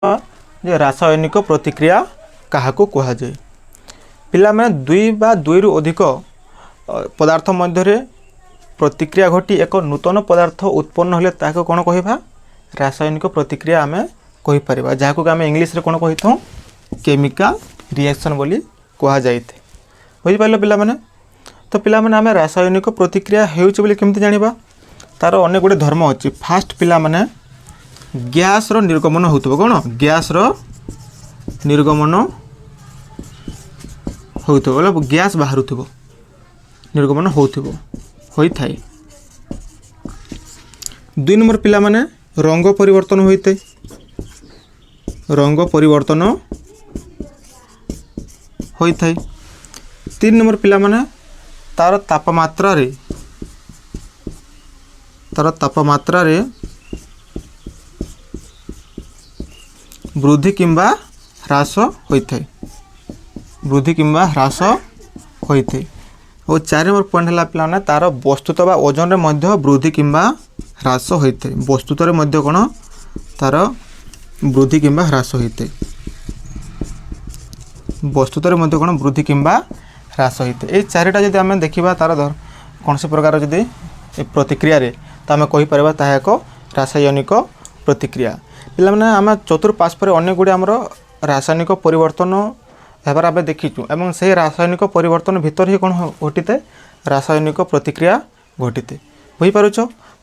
जे रासायनिक प्रतिक्रिया क्या कहुए पिला में दुई बा दुई रु अधिक पदार्थ मध्य प्रतिक्रिया घटी एक नूतन पदार्थ उत्पन्न होले ताको कौन कहवा रासायनिक प्रतिक्रिया आम कहीपर जहाँ आम इंग्लीश रे कौन कही था केमिकल रिएक्शन बोली कह जाए बुझिपार पिला माने तो पिला माने आम रासायनिक प्रतिक्रिया होमती जाना तार अनेक गुड़े धर्म अच्छी फास्ट पिला माने गैस रो निर्गमन होतबो कौन गैस रो निर्गमन होतबो बोले गैस बाहरुथबो निर्गमन होतबो होई थाए। दुई नंबर पिला माने रंग परिवर्तन होते रंग परिवर्तन होई थाए। तीन नंबर पिला माने तार तापमात्रा रे वृद्धि किंबा ह्रास होता है वृद्धि किंबा ह्रास होता है। और 4 नंबर पॉइंट है पिला तार वस्तुत बा ओजन रे वृद्धि किंबा ह्रास होता है वस्तुत रे मध्य कौन तार वृद्धि किंबा ह्रास होता है वस्तुत रे मध्य कौन वृद्धि किंबा ह्रास होता है। ये चारिटा जब आम देखा तार कौन से प्रकार जदि प्रतिक्रिया रे तो आम कहीपर ताहा एक रासायनिक प्रतिक्रिया पिला माने आम चतुर्पार्श्व अनेक गुड़े आमर रासायनिक परिवर्तन हेबार आम देखीचु एवं से रासायनिक परिवर्तन भितर ही कौन घटी रासायनिक प्रतिक्रिया घटी बुझीपार।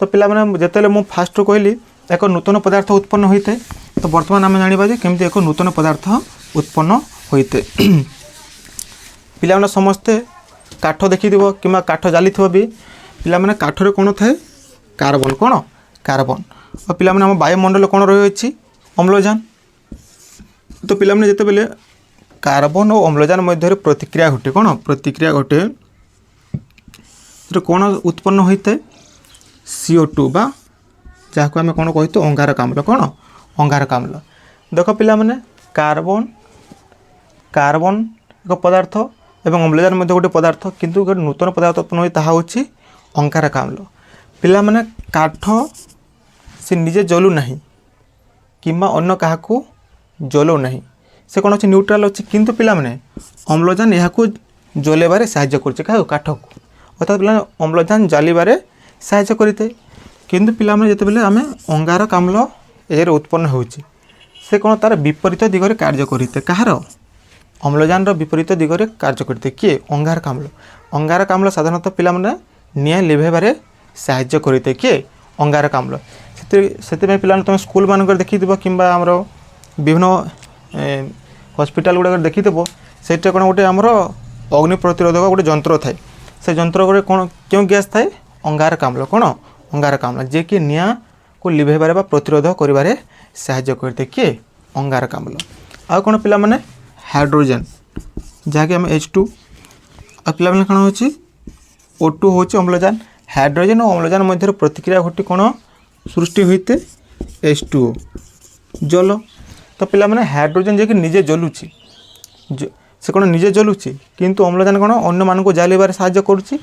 तो पिला माने जेतेले मु फास्ट कहली एक नूतन पदार्थ उत्पन्न होते तो बर्तमान आम जाना जे केमती एक नूतन पदार्थ उत्पन्न होते पिला माने समस्ते काठ देखिथिबो किंबा काठ जाली थो भी पिला माने काठरे कौन थाए कार्बन कौन कार्बन और पिला माने हम वायुमंडल कौन रही अम्लजान तो पिला माने जेते बेले कार्बन और अम्लजान मध्य प्रतिक्रिया घटे कौन प्रतिक्रिया घटे तो कौन उत्पन्न होता है CO2 बा जहाँ को आम कौन कही तो अंगारकाम्ल कौन अंगारकाम्ल देख पिला माने कार्बन कार्बन एक पदार्थ एवं अम्लजान मध्य गोटे पदार्थ किंतु गोटे नूतन पदार्थ उत्पन्न होता है अंगारकाम्ल पिला माने काठ से निजे जलू नहीं किंबा अन्य क्या जलो नहीं से कौन अच्छे न्यूट्राल अच्छे किंतु पिला माने अम्लजान यहाँ जलेबारे साहाय्य करछे क्या काठ को अर्थात पिला अम्लजान जालिबारे साहाय्य करते किंतु पिला माने जेतेबेले आमे अंगारकाम्ल एरे उत्पन्न होउची से कौन तार विपरीत दिगरे कार्य करते कहार अम्लजान विपरीत दिगरे कार्य करते किए अंगारकाम्ल साधारणतः पिला माने निया लिभेबारे साहाय्य करते किए अंगारकाम्ल से पिला तुम स्कूल मानक देखी कि आमर विभिन्न हॉस्पिटल गुड़ाक देखीदेव से कौन गोटे आमर अग्नि प्रतिरोधक गोटे जंत्र थाए से जंत्र गोटे कौन क्यों गैस थाए अंगारकाम्ल कौन अंगारकाम्ल जे कि निया को लिभेबारे बा प्रतिरोध करिबारे साहाय्य करते किए अंगारकाम्ल आ कौन पिला माने हाइड्रोजन जहाँकि आम H2 आ पिला माने कौन होची O2 होची अम्लजान हाइड्रोजन और अम्लजान मध्य प्रतिक्रिया घटी कौन सृष्टि होते H2O जल तो पिला माने हाइड्रोजन जे कि निजे जलुची से कौन निजे जलुची किंतु अम्लजान कौन अन्य मानक जालिबारे साहाय्य करुची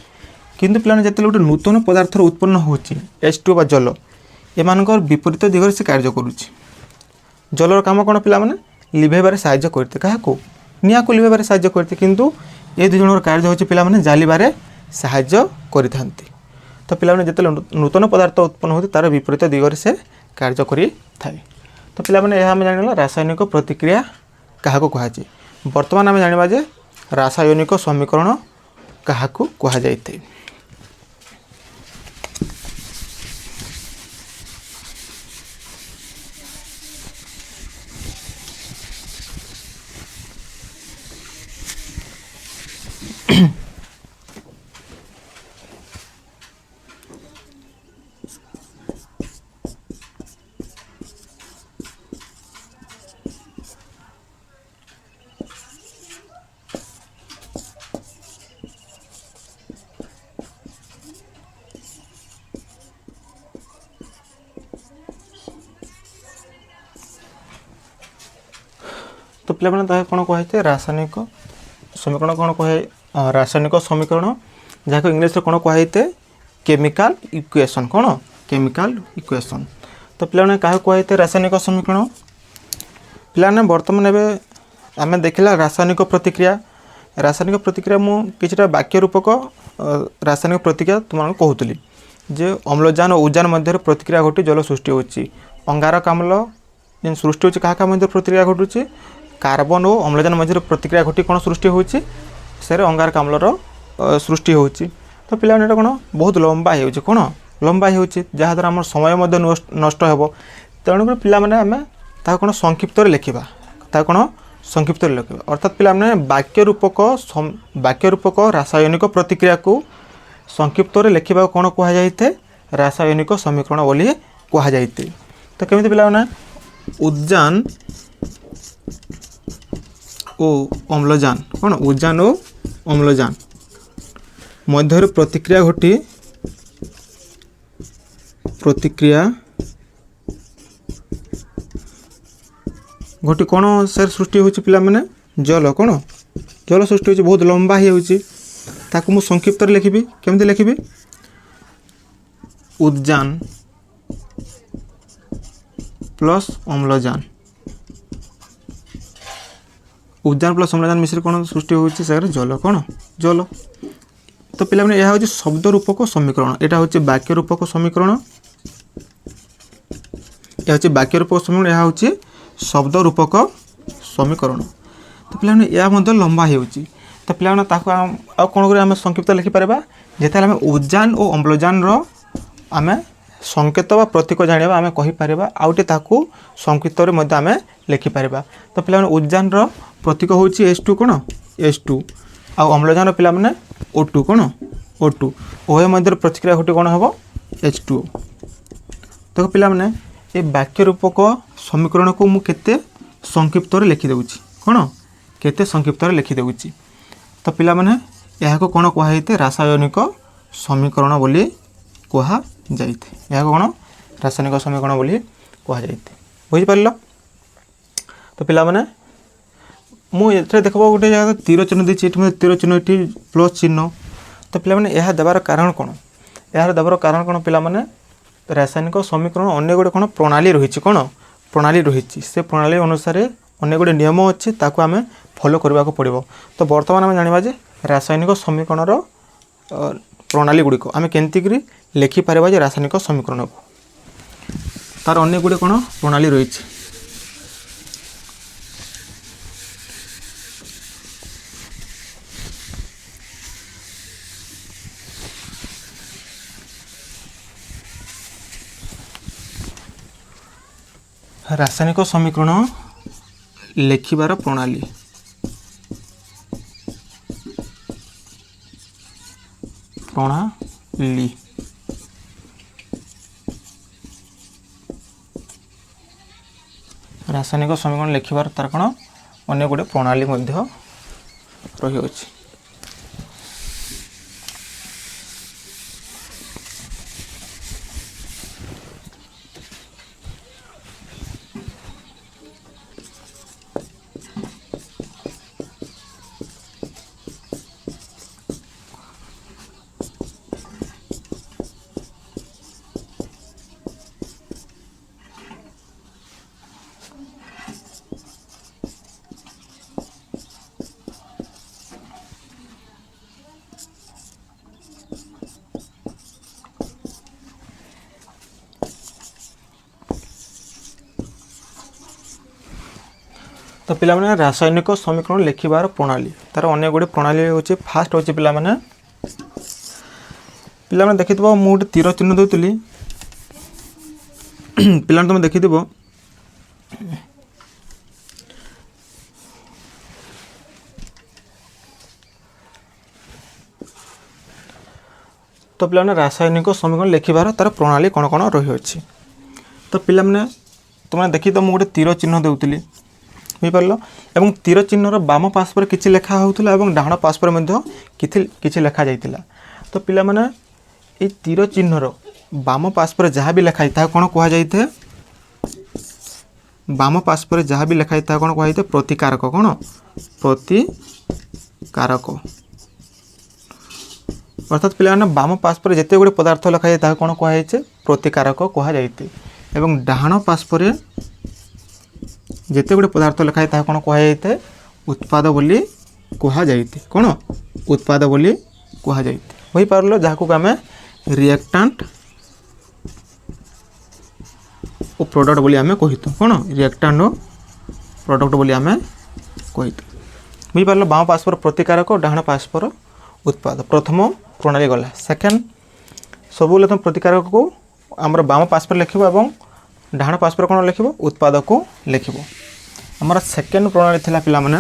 किंतु पिला जेते गोटे नूतन पदार्थ उत्पन्न होची H2O बा जल एमानकर विपरीत दिगरे से कार्य करुची जलर काम कौन पिला माने लिभेबारे साहाय्य करते क्या निया को लिभेबारे साहाय्य करते किंतु ए दुई जनर कार्य होची पिला माने जालिबारे साहाय्य करिथांती तो पिला माने जेते नूतन पदार्थ उत्पन्न होते तार विपरीत दिगरे से कार्य करि थाए। तो पिला माने हम जानिला रासायनिक प्रतिक्रिया क्या कहुए बर्तमान आम जाना जे रासायनिक समीकरण क्या कहुए। तो पिला माने कौन कहे रासायनिक समीकरण कौन कहे रासायनिक समीकरण जहाँ को इंग्लिश कौन कहे केमिकल इक्वेशन कौन केमिकल इक्वेशन। तो पिला क्या कहे रासायनिक समीकरण पिलाने वर्तमान एबे आमे देखिला रासायनिक प्रतिक्रिया मु किछटा वाक्य रूपक रासायनिक प्रतिक्रिया तुमको कहूतली जे अम्लजान और उजान मध्य प्रतिक्रिया घटी जल सृष्टि होची। अंगारक अम्ल जेन सृष्टि होची काहा मध्य प्रतिक्रिया घटुची कार्बन और अम्लजान मध्य प्रतिक्रिया घटी कोन सृष्टि होची सेरे अंगारक अम्लर सृष्टि होची। तो पिलाने एटा कोन बहुत लंबा होची कोन लंबा होची जहा द्वारा हमर समय मध्य नष्ट हेबो। तेणुकर पिला माने आमे ता कोन संक्षिप्त रे लिखिबा संक्षिप्त रे लिखिबा अर्थात पिला माने वाक्य रूपक रासायनिक प्रतिक्रिया को संक्षिप्त रे लिखिबा कोन कहा जायते रासायनिक समीकरण बोली कहा जायते। तो केमिति पिला माने उद्जान ओ अम्लजान कोन उद्जान ओ अम्लजान मध्य प्रतिक्रिया घटी कौन सर सृष्टि होची पिला माने जल कौन जल सृष्टि होची बहुत लंबा ही होची ताकू मु संक्षिप्त रे लिखिबी केमति लिखिबी उद्जान प्लस अम्लजान उद्यान प्लस अम्लजान मिश्र कौन सृष्टि होची सर जल कौन जल। तो पिला माने यह होची शब्द रूपक समीकरण एटा होची वाक्य रूपक समीकरण यह होची वाक्य रूपक समीकरण यह होची शब्द रूपक समीकरण। तो पिला माने या मध्य लंबा होची तो पिला माने ताको आ कोन करे हम संक्षिप्त लिखि परबा जेते हम उद्यान और अम्लजान रो आमे संकेत वा प्रतीक जानिबा आमे कहि परबा आउटे ताको संक्षिप्त रे मध्य आमे लिखि परबा। तो पिला माने उद्यान रो प्रतीक होची H2 कोन H2 आ अम्लजान रो पिला माने O2 कोन O2 ओहे मध्य प्रतिक्रिया घटी कोन हबो H2। तो पिला माने ए वाक्य रूपक समीकरण को मु केते संक्षिप्त रे लिखि देउची कोन केते संक्षिप्त रे लिखि देउची। तो पिला माने यहा को कोन कहा जायते रासायनिक समीकरण बोली कहा जायते यहा को कोन रासायनिक समीकरण बोली कहा जायते बुझि परलो। तो पिला माने मु एथे देखबो गोटे जगह तीर चिन्ह देछि एठी तीर चिन्ह एठी प्लस चिन्ह। तो पिला माने यहा देबार कारण कोन यहा देबार कारण कोन पिला माने रासायनिक समीकरण अन्य गोटे कोन प्रणाली रहिछि कोन प्रणाली रहिछि से प्रणाली अनुसार अन्य गोटे नियम अछि ताको आमे फॉलो करबा को पड़िबो। तो वर्तमान आमे जानिबा जे रासायनिक समीकरण रो प्रणाली गुडी को आमे केंति करी लिखि परबा जे रासायनिक समीकरण को तार अन्य गोटे कोन प्रणाली रहिछि। रासायनिक समीकरण लिखिबार प्रणाली रासायनिक समीकरण लिखिबार तार कोन अन्य गोटे प्रणाली मध्य रही अछि। तो पिला माने रासायनिक समीकरण लिखिबार प्रणाली तार अन्य गोटे प्रणाली होची फास्ट होची पिला माने देखितबो मु गोटे तीर चिन्ह देउतली पिला तुम देखितबो तो पिला माने रासायनिक समीकरण लिखिबार तार प्रणाली कोन कोन रही अछि। तो पिला माने तुम देखितो मु गोटे तीर चिन्ह देउतली पार्ल एवं तीर चिन्हर बाम पास पर किछि लेखा होउतला एवं डाहण पास पर मध्ये किछि लेखा जाइतिला। तो पिला माने ए तीर चिन्हर बाम पास पर जहाँ भी लेखा था कोन कहा जाइते बाम पास पर जहाँ भी लेखा था कोन कहा जाइते प्रतिकारक कोन प्रतिकारक अर्थात पिला माने बाम पास पर जते गुडे पदार्थ लेखा जाय ता कोन कहा जाइते प्रतिकारक कहा जाइते एवं डाहण पास पर ଯେତେ गुटे पदार्थ लिखाए ताहा कोन कहा जाइते उत्पाद बोली कहा जाइते कोन उत्पाद बोली कहा जाइते होई पारलो जाहाको आमे रिएक्टेंट ओ प्रोडक्ट बोली आमे कहितो कोन रिएक्टेंट ओ प्रोडक्ट बोली आमे कहितो बुझी पारलो बाम पार्श्वर प्रतिकारक डाहाण पार्श्वर उत्पाद प्रथम प्रणाली गला सेकेंड सबु लेखम प्रतिकारक को आमर बाम पार्श्वर लिखिबो एवं डाहाण पार्श्वर कोन लिखिबो उत्पाद को लिखिबो हमर सेकेंड प्रणाली थिला पिला माने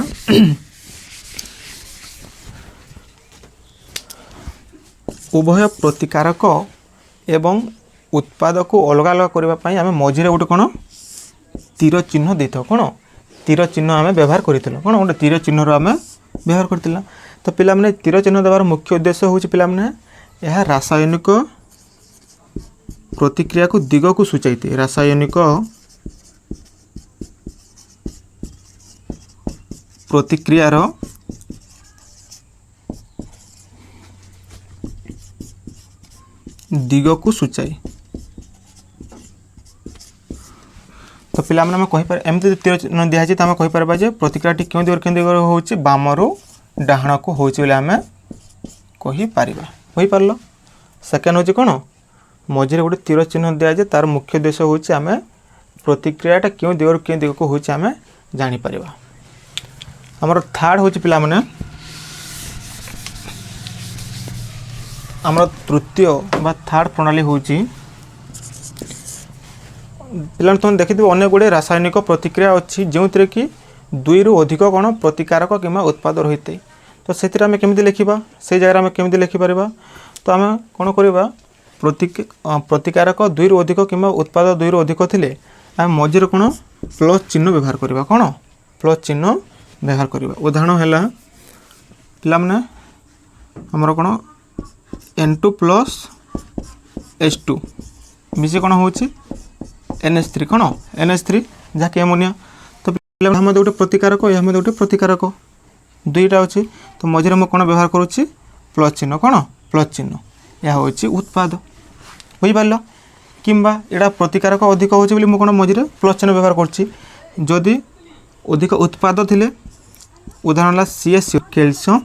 उभय प्रतिकारक एवं उत्पाद को अलग अलग करबा पई आमे मझिरे गोटे कोन तीर चिन्ह देथो कोन तीर चिन्ह आमे व्यवहार करितलो कोन गोटे तीर चिन्ह रो आमे व्यवहार करतिला तो पिला माने तीर चिन्ह देवार मुख्य उद्देश्य होची पिला माने यह रासायनिक प्रतिक्रिया को दिग को सूचाइते रासायनिक प्रतिक्रिया रो दिग को सूचाई तो पिला माने कहि पर एमते तीर चिन्ह दिया छै त हम कहि परबा जे प्रतिक्रियाटी क्यों दिग होची बामरो डाहाण को होची बोले आमे कहि परिबा होई परलो सेकेंड होची कोन मझिरे गोटे तीर चिन्ह दिया जे तार मुख्य उद्देश्य होची आमे प्रतिक्रियाटा क्यों दिग को होची आमे जानि परिबा हमर थर्ड होची पिला माने हमर तृतीय बा थर्ड प्रणाली होची पिला तुम देखिथिबो अनेक गुडे रासायनिक प्रतिक्रिया अछि जेउतरे कि दुई रु अधिक कोन प्रतिकारक किमा उत्पाद रहिते तो सेतिर आमे केमिति लिखिबा से जगह आमे केमिति लिखि परिबा तो आमे कोन करिबा प्रतिकारक दुई रु अधिक किमा उत्पाद दुई रु अधिक थिले आमे मझिरे कोन प्लस चिन्ह व्यवहार करिबा कोन प्लस चिन्ह व्यवहार करिबा उदाहरण हैला पिला माने हमर कोन N2 प्लस H2 मिसे कोन होची NH3 कोन NH3 जाके अमोनिया तो पिला हम गोटे प्रतिकारक या हम गोटे प्रतिकारक दुईटा अछि तो मझिरे म कोन व्यवहार करूची प्लस चिन्ह कोन प्लस चिन्ह या होची उत्पाद होई पारलो किंबा एडा प्रतिकारक अधिक होची बोली म कोन मझिरे प्लस चिन्ह व्यवहार करछि जदि अधिक उत्पाद थिले उदाहरण ला CH कैल्शियम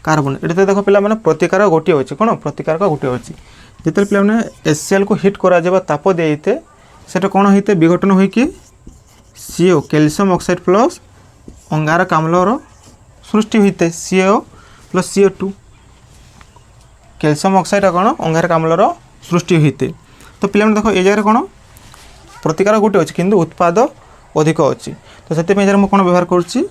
कार्बन एटा देखो पिला माने प्रतिकार गोटी होची कोन प्रतिकारक गोटी होची जेते पिला माने HCl को हिट करा जेबा ताप देइते सेटा कोन होइते विघटन होई कि CO कैल्शियम ऑक्साइड प्लस अंगारक आम्लर सृष्टि होइते CO plus CO2 calcium oxide कोन अंगारक आम्लर सृष्टि होइते तो पिला माने देखो ए जगह कोन प्रतिकार गोटी होची किंतु उत्पाद अधिक होची तो सेते पे जरा म कोन व्यवहार करछि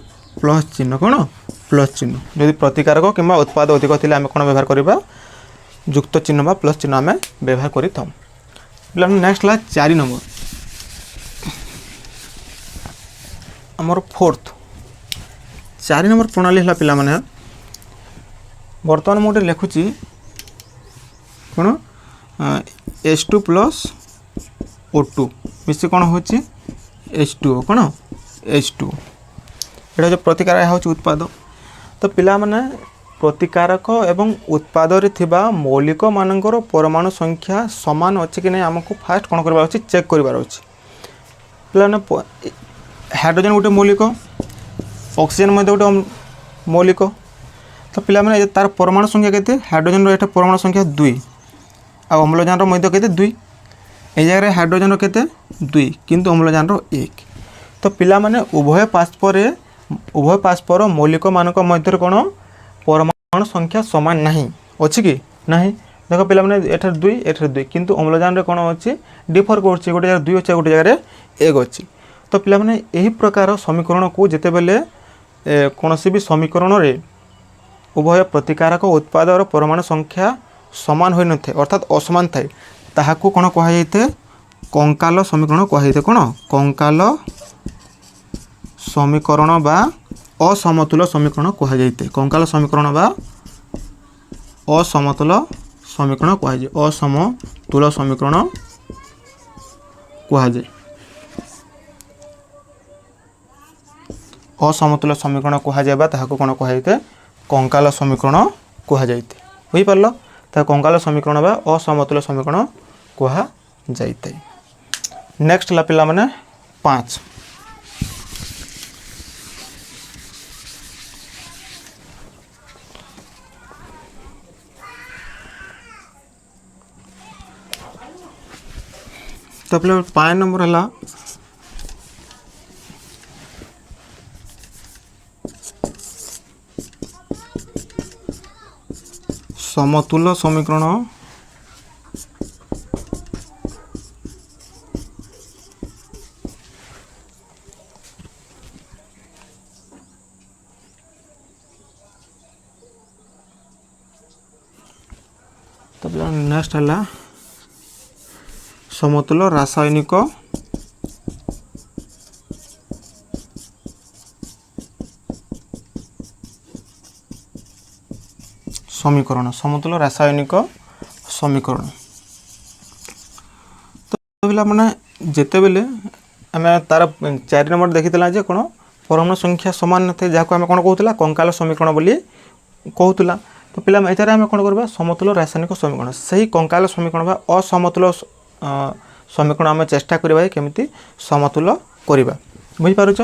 प्लस चिन्ह कोन प्लस चिन्ह यदि प्रतिकारक किंबा उत्पाद अधिक थिले आमे कोन व्यवहार करबा युक्त चिन्ह बा प्लस चिन्ह आमे व्यवहार करिथम पिला नेक्स्ट ला 4 नंबर हमर फोर्थ 4 नंबर प्रणाली हला पिला माने वर्तमान मोटे लिखुची कोन H2 प्लस O2 मिसे कोन होची H2O कोन H2 एटा जो प्रतिकार होची उत्पाद तो पिला माने प्रतिकारक एवं उत्पाद रे थिबा मौलिक मानकर परमाणु संख्या समान अछि कि नै हमको फास्ट कोन करबा अछि चेक करबार अछि पिला ने हाइड्रोजन गोटे मौलिक ऑक्सीजन मध्ये गोटे मौलिक तो पिला माने तार परमाणु संख्या केते हाइड्रोजन रो एटा परमाणु संख्या 2 आ अम्लजान रो मध्ये केते 2 ए जगह रे हाइड्रोजन रो केते 2 किंतु अम्लजान रो 1 तो पिला माने उभय पारस्पर मौलिक मानक मध्य कोन परमाणु संख्या समान नहीं अछि कि नहीं देखो पिला माने एठर 2 एठर 2 किंतु अम्लजान रे कोन अछि डिफर करछि गोटे जगह 2 अछि गोटे जगह रे 1 अछि तो पिला माने एही प्रकार समीकरण को जेते बेले कोनोसी भी समीकरण रे उभय प्रतिकारक उत्पाद और परमाणु संख्या समान होई नथे अर्थात असमान थाए ताहाकू कोन कहा जायते कंकाल समीकरण कहा जायते कोन कंकाल समीकरण बा असमतुल समीकरण कहा जायते कंकाल समीकरण बा असमतुल समीकरण कहा जाय असमतुल समीकरण कहा जाय असमतुल समीकरण कहा जाय बा ताहाको कोन कहा जायते कंकाल समीकरण कहा जायते होई परलो ता कंकाल समीकरण बा असमतुल समीकरण कहा जायते नेक्स्ट ला पिला माने 5 तो पिला 5 नंबर है समतुल्य समीकरण तो नेक्स्ट है समतुल्य रासायनिक समीकरण समतुल्य रासायनिक समीकरण। तो पिला माने जेते बेले आमे तार 4 नंबर देखितला जे कोन परमाणु संख्या समान नथे जाको आमे कोन कहउतला कंकाल समीकरण बोली कहउतला। तो पिला एथारे आमे कोन करबा समतुल्य रासायनिक समीकरण सही कंकाल समीकरण बा असमतुल्य समीकरण आमे चेष्टा करबा केमिति समतुल्य करबा बुझि पारुछ।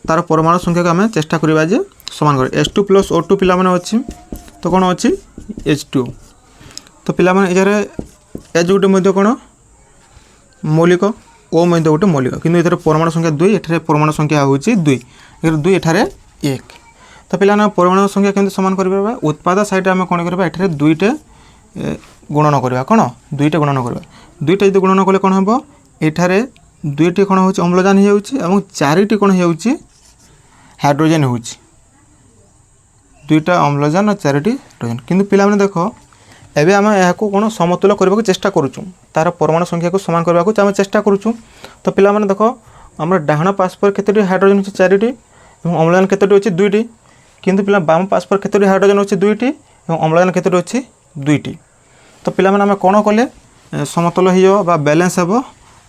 तार परमाणु संख्या को आमे चेष्टा करबा जे समान कर H2 + O2 पिला माने अछि तो कौन अच्छी H2। तो पिला माने एजारे H गोटे मध्य कौन मौलिक O मध्य गोटे मौलिक किंतु एथरे परमाणु संख्या 2 एथरे परमाणु संख्या होची 2 एथरे 2 एथरे 1। तो पिला ना परमाणु संख्या केमति समान करबा उत्पाद साइड आमे कोन करबा एथरे 2 टे गुणन करबा कोन 2 टे गुणन करबा 2 टे यदि गुणन कले कोन हबो एथरे 2 टे कोन होची अम्लजान हे होची एवं 4 टे कोन हे होची हाइड्रोजन होची 2टा अम्लजान और 4टी हाइड्रोजन किंतु पिला माने देखो एबे आमे एहा को कोन समतुल्य करबा को चेष्टा करूछु तार परमाणु संख्या को समान करबा को आमे चेष्टा करूछु। तो पिला माने देखो हमर डाहण पास पर केतेटी हाइड्रोजन होची 4टी एवं अम्लजान केतेटी होची 2टी किंतु पिला बाम पास पर केतेटी हाइड्रोजन होची 2टी एवं अम्लजान केतेटी होची 2टी। तो पिला माने आमे कोन कले समतुल्य हियो बा बैलेंस हेबो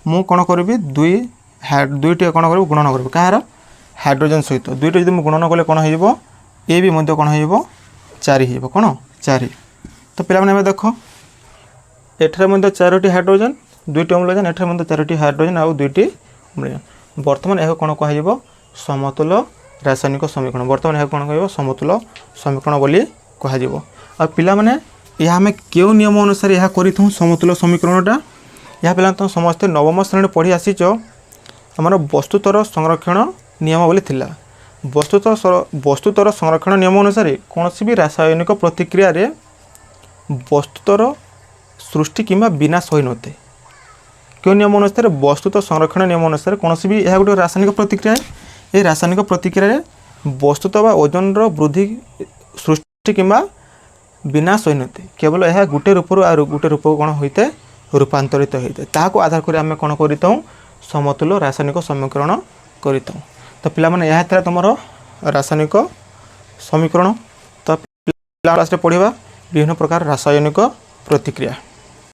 मु कोन करबी 2टी कोन करबो गुणन करबो काहार हाइड्रोजन सहित 2टी जदि मु गुणन कले कोन हेबो ए भी मध्य कोन हेबो 4 हेबो कोन 4। तो पिला माने देखो एठरे मध्य 4टी हाइड्रोजन 2टी अम्लजान एठरे मध्य 4टी हाइड्रोजन और 2टी अम्लजान वर्तमान एहा कोन कहइबो समतुल्य रासायनिक समीकरण वर्तमान एहा कोन कहइबो समतुल्य समीकरण बोली कहजिबो। और पिला माने या हमें केउ नियम अनुसार एहा करिथु समतुल्य समीकरणटा या पिला तो समस्त नवम श्रेणी पढ़ी आसीचो हमर वस्तुतर संरक्षण नियम बोली थिला। वस्तुतर संरक्षण नियम अनुसार कौन भी रासायनिक प्रतिक्रिया रे वस्तुतर सृष्टि किंबा विनाश होई नते क्यों नियम अनुसार वस्तुतर संरक्षण नियम अनुसार कौन भी यह गोटे रासायनिक प्रतिक्रिया ये रासायनिक प्रतिक्रिया रे वस्तुत बा ओजन रो वृद्धि सृष्टि किंबा विनाश होई नते केवल यह गोटे रूप आर गोटे रूप कौन होइते रूपांतरित होइते ताको आधार कर आमे कौन करितौ समतुल्य रासायनिक समीकरण करितौ। तो पिला माने यह था तुम रासायनिक समीकरण। तो क्लास पढ़ा विभिन्न प्रकार रासायनिक प्रतिक्रिया।